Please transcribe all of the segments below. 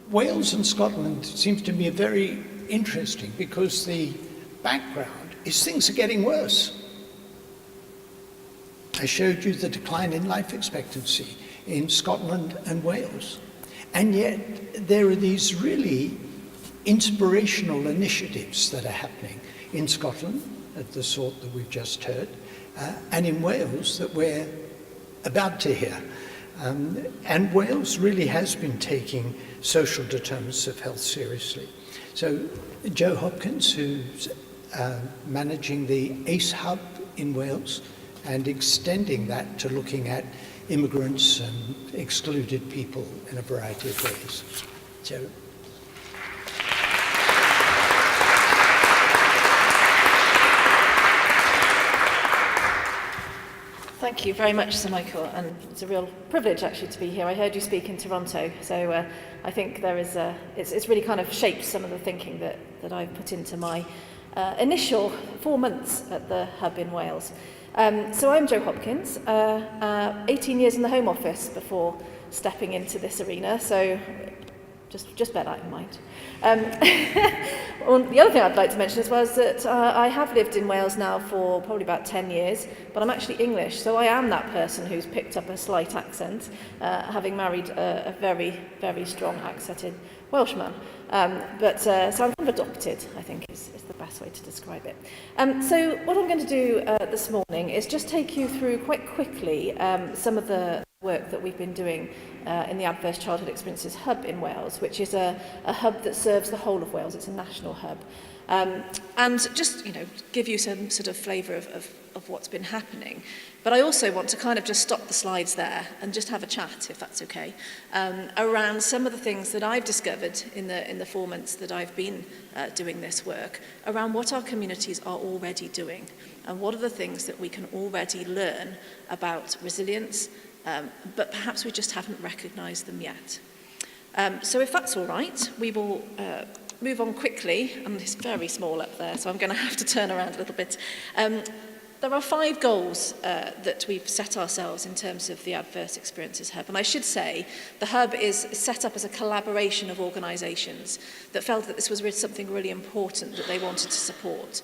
Wales and Scotland seems to me very interesting because the background is things are getting worse. I showed you the decline in life expectancy in Scotland and Wales. And yet there are these really inspirational initiatives that are happening in Scotland, of the sort that we've just heard, and in Wales that we're about to hear. And Wales really has been taking social determinants of health seriously. So Jo Hopkins, who's managing the ACE Hub in Wales and extending that to looking at immigrants and excluded people in a variety of ways. Jo. Thank you very much, Sir Michael, and it's a real privilege actually to be here. I heard you speak in Toronto, so I think there is it's really kind of shaped some of the thinking that I've put into my initial 4 months at the Hub in Wales. So I'm Jo Hopkins, 18 years in the Home Office before stepping into this arena, so just bear that in mind. The other thing I'd like to mention as well is that I have lived in Wales now for probably about 10 years, but I'm actually English, so I am that person who's picked up a slight accent, having married a very, very strong accented Welshman. So I'm kind of adopted, I think is the best way to describe it. So what I'm going to do this morning is just take you through quite quickly some of the work that we've been doing in the Adverse Childhood Experiences Hub in Wales, which is a hub that serves the whole of Wales. It's a national hub. And just, give you some sort of flavour of what's been happening. But I also want to kind of just stop the slides there and just have a chat, if that's okay, around some of the things that I've discovered in the 4 months that I've been doing this work, around what our communities are already doing and what are the things that we can already learn about resilience, but perhaps we just haven't recognised them yet. So if that's all right, we will move on quickly, and it's very small up there, so I'm going to have to turn around a little bit. There are 5 goals that we've set ourselves in terms of the Adverse Experiences Hub. And I should say, the Hub is set up as a collaboration of organisations that felt that this was really something really important that they wanted to support.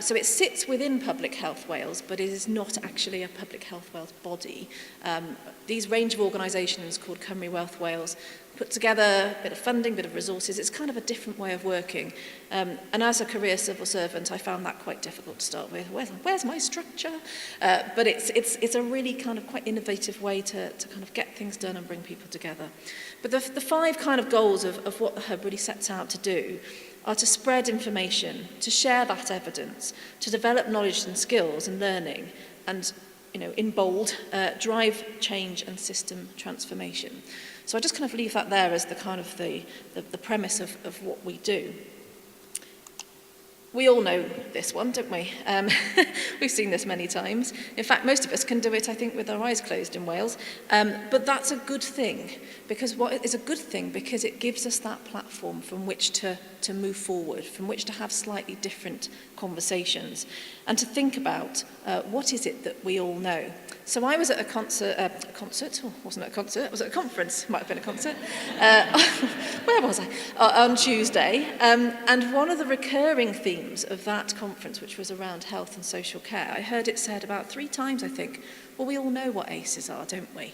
So it sits within Public Health Wales, but it is not actually a Public Health Wales body. These range of organisations called Cymru Wealth Wales put together a bit of funding, a bit of resources. It's kind of a different way of working. And as a career civil servant, I found that quite difficult to start with. Where's my structure? But it's a really kind of quite innovative way to kind of get things done and bring people together. But the 5 kind of goals of what the Hub really sets out to do are to spread information, to share that evidence, to develop knowledge and skills and learning, and in bold, drive change and system transformation. So I just kind of leave that there as the kind of the premise of what we do. We all know this one, don't we? We've seen this many times. In fact, most of us can do it, I think, with our eyes closed in Wales. But that's a good thing, because it gives us that platform from which to move forward, from which to have slightly different conversations, and to think about what is it that we all know. So I was at a concert, wasn't it a concert? Was it a conference? Might have been a concert. Where was I? On Tuesday. And one of the recurring themes of that conference, which was around health and social care, I heard it said about 3 times, I think, well, we all know what ACEs are, don't we?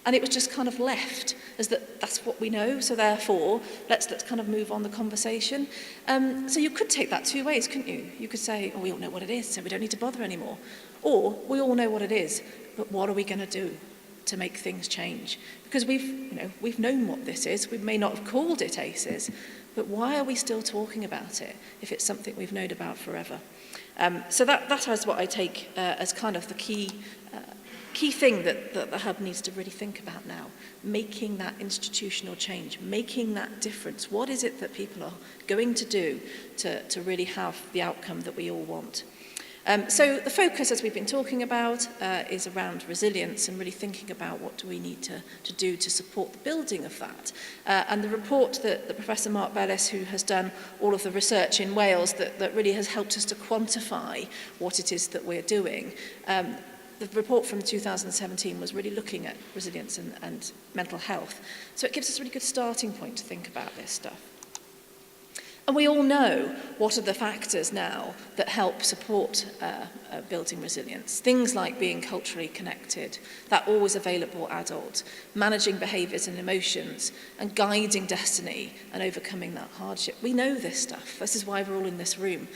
And it was just kind of left as that's what we know, so therefore, let's kind of move on the conversation. So you could take that 2 ways, couldn't you? You could say, oh, we all know what it is, so we don't need to bother anymore. Or, we all know what it is, but what are we going to do to make things change? Because we've known what this is. We may not have called it ACEs, but why are we still talking about it if it's something we've known about forever? So that is what I take as kind of the key thing that the Hub needs to really think about now, making that institutional change, making that difference. What is it that people are going to do to really have the outcome that we all want? So the focus, as we've been talking about, is around resilience and really thinking about what do we need to do to support the building of that. And the report that Professor Mark Bellis, who has done all of the research in Wales that really has helped us to quantify what it is that we're doing, the report from 2017 was really looking at resilience and mental health. So it gives us a really good starting point to think about this stuff. And we all know what are the factors now that help support building resilience. Things like being culturally connected, that always available adult, managing behaviours and emotions, and guiding destiny and overcoming that hardship. We know this stuff. This is why we're all in this room.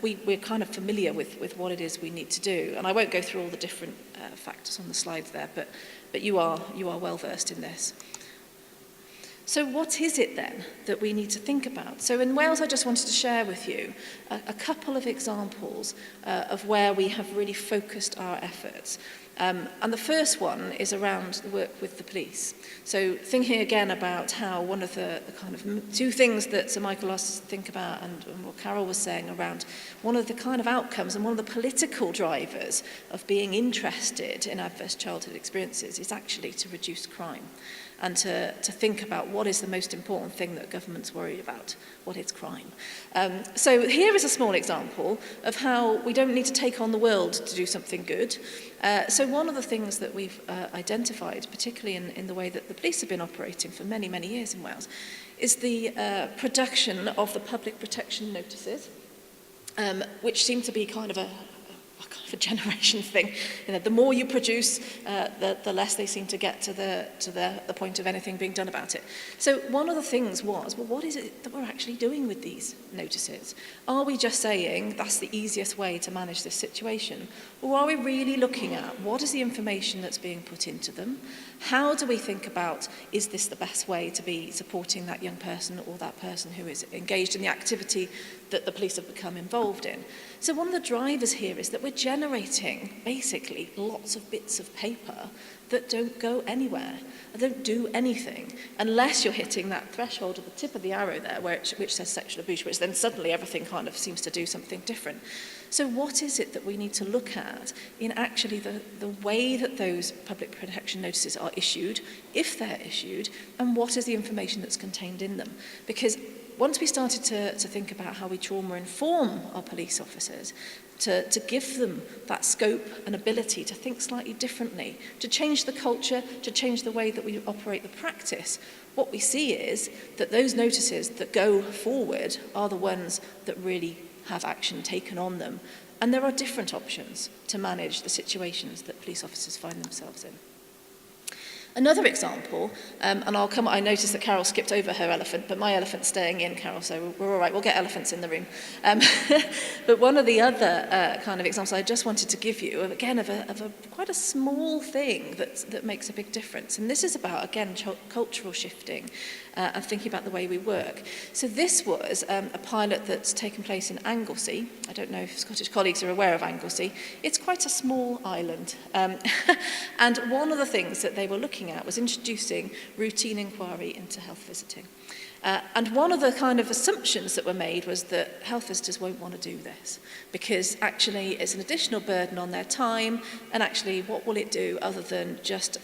We're kind of familiar with what it is we need to do. And I won't go through all the different factors on the slides there, but you are well versed in this. So what is it then that we need to think about? So in Wales, I just wanted to share with you a couple of examples of where we have really focused our efforts. And the first one is around the work with the police. So thinking again about how one of the kind of two things that Sir Michael asked us to think about and what Carol was saying around one of the kind of outcomes and one of the political drivers of being interested in adverse childhood experiences is actually to reduce crime. And to think about what is the most important thing that government's worried about, what is crime. So here is a small example of how we don't need to take on the world to do something good. So one of the things that we've identified, particularly in the way that the police have been operating for many, many years in Wales, is the production of the public protection notices, which seem to be kind of a generation thing. You know, the more you produce, the less they seem to get to the point of anything being done about it. So one of the things was, well, what is it that we're actually doing with these notices? Are we just saying that's the easiest way to manage this situation? Or are we really looking at what is the information that's being put into them? How do we think about, is this the best way to be supporting that young person or that person who is engaged in the activity that the police have become involved in? So one of the drivers here is that we're generating basically lots of bits of paper that don't go anywhere, don't do anything, unless you're hitting that threshold at the tip of the arrow there, which says sexual abuse, which then suddenly everything kind of seems to do something different. So what is it that we need to look at in actually the way that those public protection notices are issued, if they're issued, and what is the information that's contained in them? Because once we started to think about how we trauma-inform our police officers, to give them that scope and ability to think slightly differently, to change the culture, to change the way that we operate the practice, what we see is that those notices that go forward are the ones that really have action taken on them. And there are different options to manage the situations that police officers find themselves in. Another example, and I noticed that Carol skipped over her elephant, but my elephant's staying in, Carol, so we're all right, we'll get elephants in the room. But one of the other kind of examples I just wanted to give you, again, of a quite a small thing that makes a big difference. And this is about, again, cultural shifting and thinking about the way we work. So this was a pilot that's taken place in Anglesey. I don't know if Scottish colleagues are aware of Anglesey. It's quite a small island. And one of the things that they were looking at was introducing routine inquiry into health visiting. And one of the kind of assumptions that were made was that health visitors won't want to do this because actually it's an additional burden on their time, and actually what will it do other than just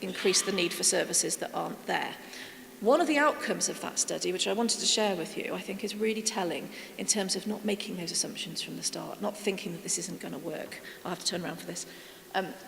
increase the need for services that aren't there. One of the outcomes of that study, which I wanted to share with you, I think is really telling in terms of not making those assumptions from the start, not thinking that this isn't going to work. I'll have to turn around for this.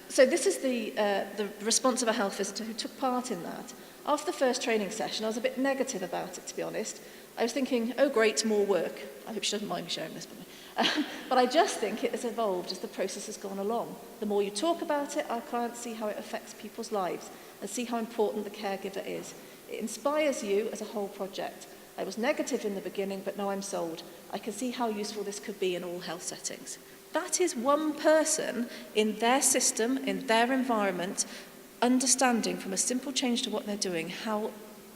So this is the response of a health visitor who took part in that. After the first training session, I was a bit negative about it, to be honest. I was thinking, oh great, more work. I hope she doesn't mind me sharing this with me. But I just think it has evolved as the process has gone along. The more you talk about it, our clients see how it affects people's lives and see how important the caregiver is. It inspires you as a whole project. I was negative in the beginning, but now I'm sold. I can see how useful this could be in all health settings. That is one person in their system, in their environment, understanding from a simple change to what they're doing how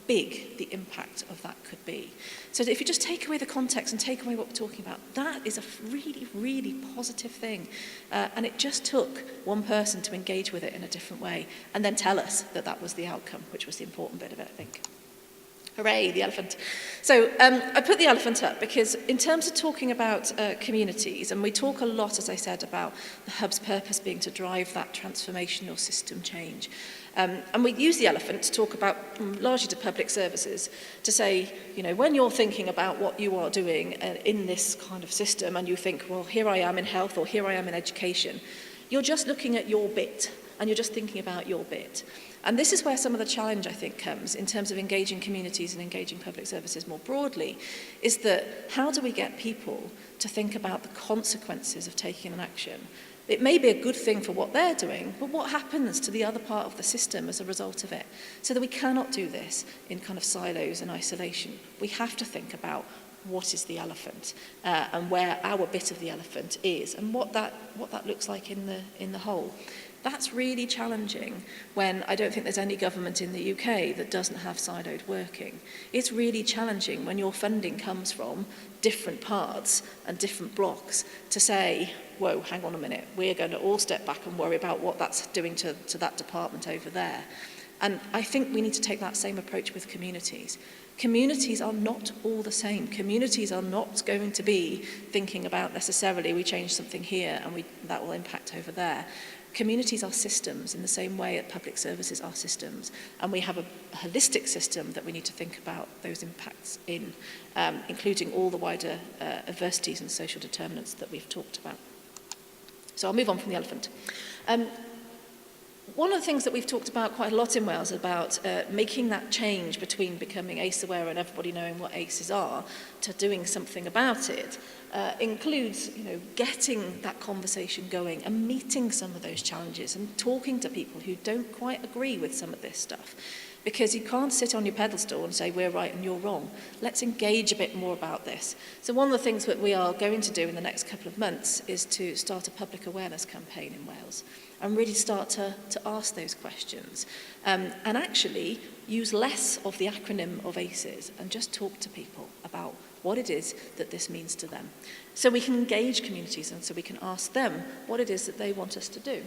big the impact of that could be. So if you just take away the context and take away what we're talking about, that is a really, really positive thing. And it just took one person to engage with it in a different way and then tell us that that was the outcome, which was the important bit of it, I think. Hooray, the elephant. So I put the elephant up because in terms of talking about communities, and we talk a lot, as I said, about the hub's purpose being to drive that transformational system change. And we use the elephant to talk about, largely to public services, to say, you know, when you're thinking about what you are doing in this kind of system and you think, well, here I am in health or here I am in education, you're just looking at your bit, and you're just thinking about your bit. And this is where some of the challenge, I think, comes in terms of engaging communities and engaging public services more broadly, is that how do we get people to think about the consequences of taking an action? It may be a good thing for what they're doing, but what happens to the other part of the system as a result of it? So that we cannot do this in kind of silos and isolation. We have to think about what is the elephant and where our bit of the elephant is and what that looks like in the whole. That's really challenging when I don't think there's any government in the UK that doesn't have siloed working. It's really challenging when your funding comes from different parts and different blocks to say, whoa, hang on a minute, we're going to all step back and worry about what that's doing to that department over there. And I think we need to take that same approach with communities. Communities are not all the same. Communities are not going to be thinking about necessarily we change something here and that will impact over there. Communities are systems in the same way that public services are systems, and we have a holistic system that we need to think about those impacts in, including all the wider adversities and social determinants that we've talked about. So I'll move on from the elephant. One of the things that we've talked about quite a lot in Wales about making that change between becoming ACE aware and everybody knowing what ACEs are to doing something about it includes, getting that conversation going and meeting some of those challenges and talking to people who don't quite agree with some of this stuff. Because you can't sit on your pedestal and say, we're right and you're wrong. Let's engage a bit more about this. So one of the things that we are going to do in the next couple of months is to start a public awareness campaign in Wales and really start to ask those questions. And actually use less of the acronym of ACEs and just talk to people about what it is that this means to them. So we can engage communities and so we can ask them what it is that they want us to do.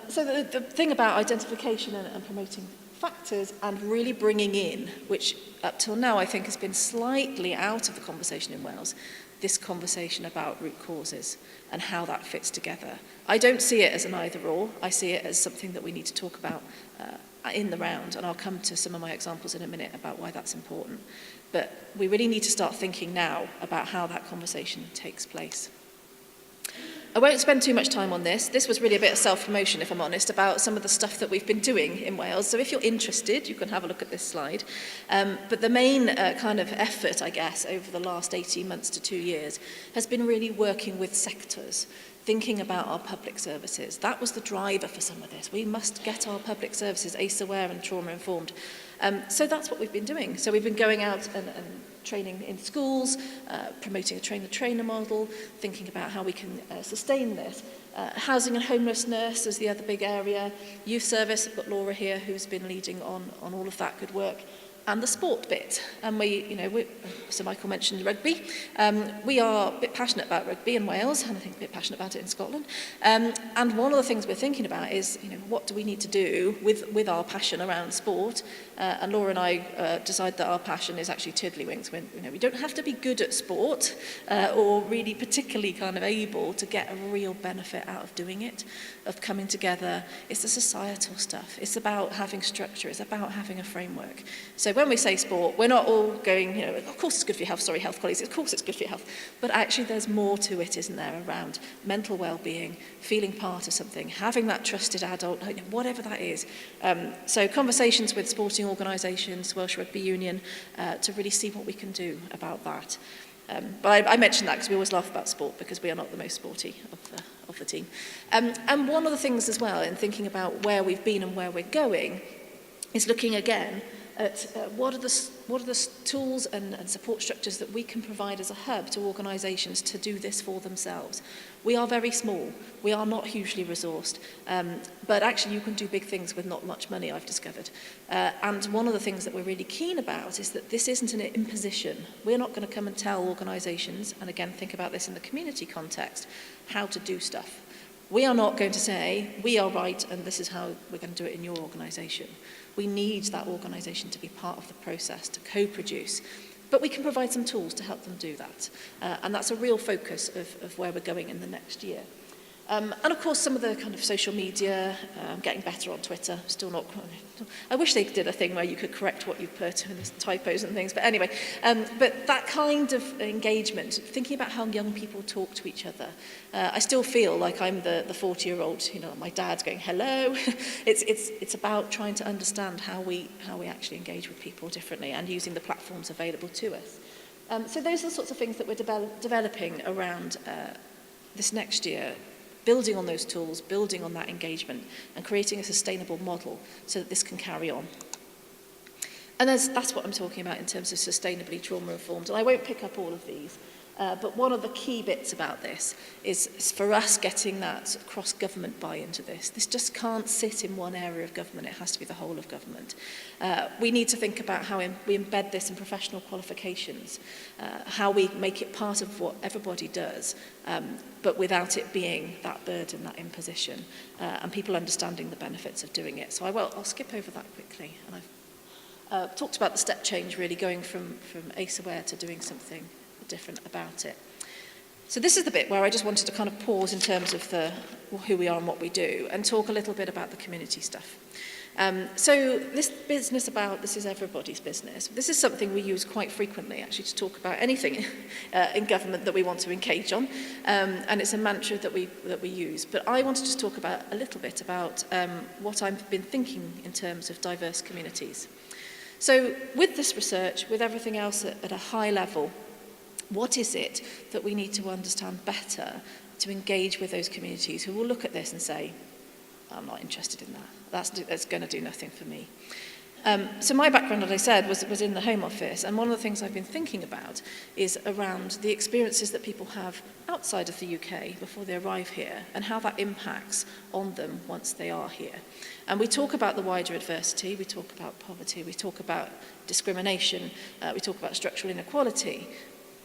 So the thing about identification and promoting factors and really bringing in, which up till now I think has been slightly out of the conversation in Wales, this conversation about root causes and how that fits together. I don't see it as an either or, I see it as something that we need to talk about in the round, and I'll come to some of my examples in a minute about why that's important. But we really need to start thinking now about how that conversation takes place. I won't spend too much time on this. This was really a bit of self-promotion, if I'm honest, about some of the stuff that we've been doing in Wales. So if you're interested, you can have a look at this slide. But the main kind of effort, I guess, over the last 18 months to 2 years has been really working with sectors, thinking about our public services. That was the driver for some of this. We must get our public services ACE-aware and trauma-informed. So that's what we've been doing. So we've been going out and training in schools, promoting a train-the-trainer model, thinking about how we can sustain this. Housing and homelessness is the other big area. Youth service, I've got Laura here who's been leading on all of that good work. And the sport bit. And so Michael mentioned rugby. We are a bit passionate about rugby in Wales, and I think a bit passionate about it in Scotland. And one of the things we're thinking about is, what do we need to do with our passion around sport? And Laura and I decide that our passion is actually tiddlywinks. We don't have to be good at sport or really particularly kind of able to get a real benefit out of doing it, of coming together. It's the societal stuff. It's about having structure. It's about having a framework. So when we say sport, we're not all going, of course it's good for your health, sorry, health colleagues, of course it's good for your health. But actually there's more to it, isn't there, around mental well-being, feeling part of something, having that trusted adult, whatever that is. So conversations with sporting organisations, Welsh Rugby Union, to really see what we can do about that. But I mentioned that because we always laugh about sport because we are not the most sporty of the team. And one of the things as well in thinking about where we've been and where we're going is looking again at what are the tools and support structures that we can provide as a hub to organisations to do this for themselves. We are very small, we are not hugely resourced, but actually you can do big things with not much money, I've discovered. And one of the things that we're really keen about is that this isn't an imposition. We're not going to come and tell organisations, and again think about this in the community context, how to do stuff. We are not going to say, we are right and this is how we're going to do it in your organisation. We need that organisation to be part of the process, to co-produce. But we can provide some tools to help them do that. And that's a real focus of where we're going in the next year. And of course, some of the kind of social media, getting better on Twitter, still not. I wish they did a thing where you could correct what you put and there's typos and things. But anyway, but that kind of engagement, thinking about how young people talk to each other. I still feel like I'm the 40-year-old, my dad's going, hello. It's about trying to understand how we actually engage with people differently and using the platforms available to us. So those are the sorts of things that we're developing around this next year, building on those tools, building on that engagement, and creating a sustainable model so that this can carry on. And that's what I'm talking about in terms of sustainably trauma-informed. And I won't pick up all of these, but one of the key bits about this is for us getting that cross-government buy-in to this. This just can't sit in one area of government. It has to be the whole of government. We need to think about how we embed this in professional qualifications, how we make it part of what everybody does, but without it being that burden, that imposition, and people understanding the benefits of doing it. So I'll skip over that quickly. And I've talked about the step change, really going from ACE aware to doing something different about it. So this is the bit where I just wanted to kind of pause in terms of who we are and what we do, and talk a little bit about the community stuff. So this is everybody's business. This is something we use quite frequently, actually, to talk about anything in government that we want to engage on, and it's a mantra that we use. But I wanted to talk about a little bit about what I've been thinking in terms of diverse communities. So with this research, with everything else at a high level, what is it that we need to understand better to engage with those communities who will look at this and say, I'm not interested in that. That's going to do nothing for me. So my background, as I said, was in the Home Office, and one of the things I've been thinking about is around the experiences that people have outside of the UK before they arrive here, and how that impacts on them once they are here. And we talk about the wider adversity, we talk about poverty, we talk about discrimination, we talk about structural inequality.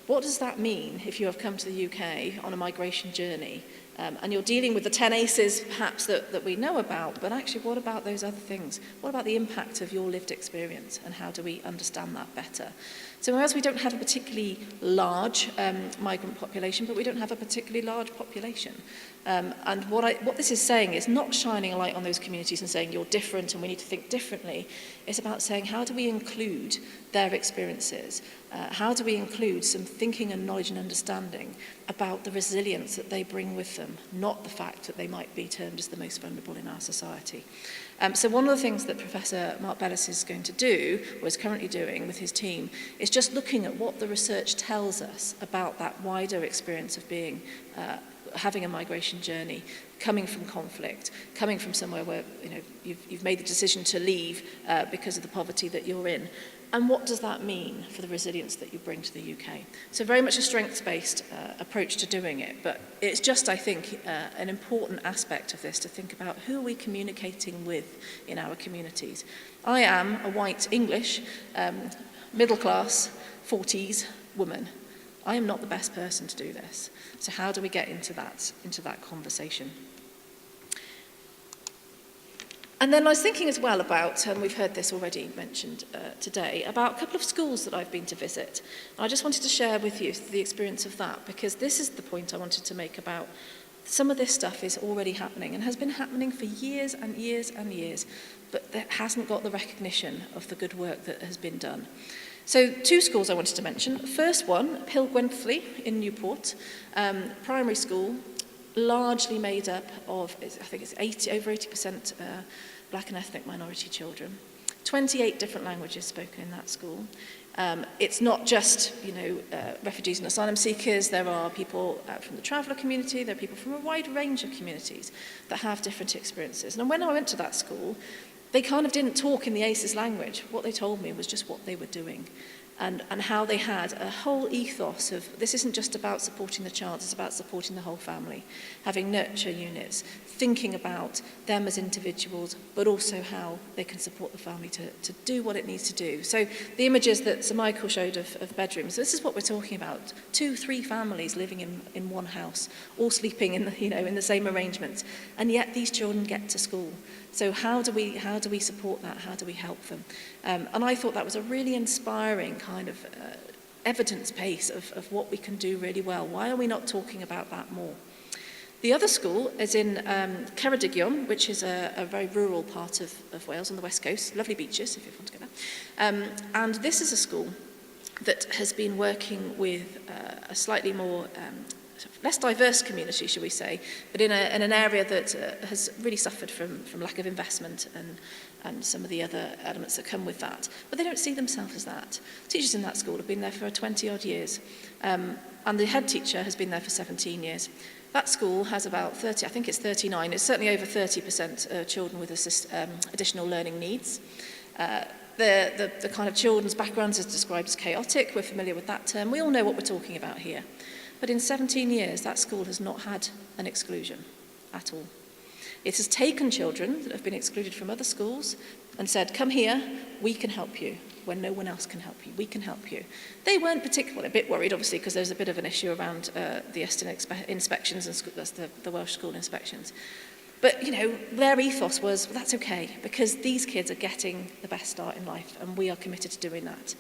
What does that mean if you have come to the UK on a migration journey and you're dealing with the 10 ACEs perhaps that we know about, but actually what about those other things? What about the impact of your lived experience, and how do we understand that better? So whereas we don't have a particularly large migrant population, but we don't have a particularly large population. And what this is saying is not shining a light on those communities and saying you're different and we need to think differently. It's about saying, how do we include their experiences? How do we include some thinking and knowledge and understanding about the resilience that they bring with them, not the fact that they might be termed as the most vulnerable in our society. So one of the things that Professor Mark Bellis is going to do, or is currently doing with his team, is just looking at what the research tells us about that wider experience of being having a migration journey, coming from conflict, coming from somewhere where you've made the decision to leave because of the poverty that you're in. And what does that mean for the resilience that you bring to the UK? So very much a strengths-based approach to doing it, but it's just, I think, an important aspect of this to think about who are we communicating with in our communities. I am a white English, middle-class, 40s woman. I am not the best person to do this. So how do we get into that conversation? And then I was thinking as well about, and we've heard this already mentioned today, about a couple of schools that I've been to visit. And I just wanted to share with you the experience of that, because this is the point I wanted to make about some of this stuff is already happening and has been happening for years and years and years, but that hasn't got the recognition of the good work that has been done. So 2 schools I wanted to mention. The first one, Pill Gwynthly in Newport, primary school, largely made up of, I think it's over 80% black and ethnic minority children. 28 different languages spoken in that school. It's not just, refugees and asylum seekers. There are people from the traveller community. There are people from a wide range of communities that have different experiences. And when I went to that school, they kind of didn't talk in the ACEs language. What they told me was just what they were doing. And how they had a whole ethos of, this isn't just about supporting the child, it's about supporting the whole family, having nurture units, thinking about them as individuals, but also how they can support the family to do what it needs to do. So the images that Sir Michael showed of bedrooms, this is what we're talking about. 2, 3 families living in one house, all sleeping in the same arrangements, and yet these children get to school. So how do we support that? How do we help them? And I thought that was a really inspiring kind of evidence base of what we can do really well. Why are we not talking about that more? The other school is in Ceredigion, which is a very rural part of Wales on the west coast. Lovely beaches, if you want to go there. And this is a school that has been working with a slightly more less diverse community, shall we say, but in an area that has really suffered from lack of investment and some of the other elements that come with that. But they don't see themselves as that. Teachers in that school have been there for 20-odd years, and the head teacher has been there for 17 years. That school has about 30, I think it's 39, it's certainly over 30% children with additional learning needs. The kind of children's backgrounds is described as chaotic. We're familiar with that term. We all know what we're talking about here. But in 17 years, that school has not had an exclusion at all. It has taken children that have been excluded from other schools and said, come here, we can help you. When no one else can help you, we can help you. They weren't particularly, a bit worried, obviously, because there's a bit of an issue around the Estyn inspections, and that's the Welsh school inspections. But, you know, their ethos was, well, that's okay, because these kids are getting the best start in life, and we are committed to doing that.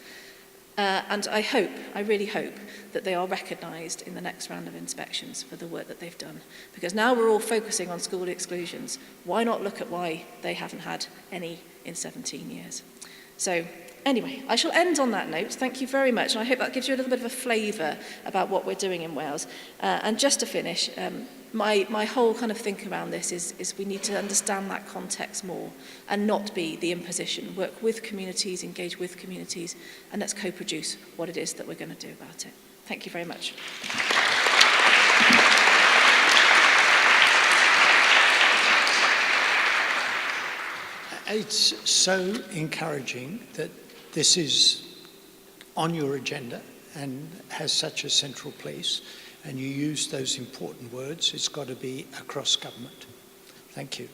And I really hope that they are recognised in the next round of inspections for the work that they've done. Because now we're all focusing on school exclusions. Why not look at why they haven't had any in 17 years? So, anyway, I shall end on that note. Thank you very much. And I hope that gives you a little bit of a flavour about what we're doing in Wales. And just to finish, my whole kind of think around this is we need to understand that context more and not be the imposition. Work with communities, engage with communities, and let's co-produce what it is that we're going to do about it. Thank you very much. It's so encouraging that this is on your agenda and has such a central place, and you use those important words. It's got to be across government. Thank you.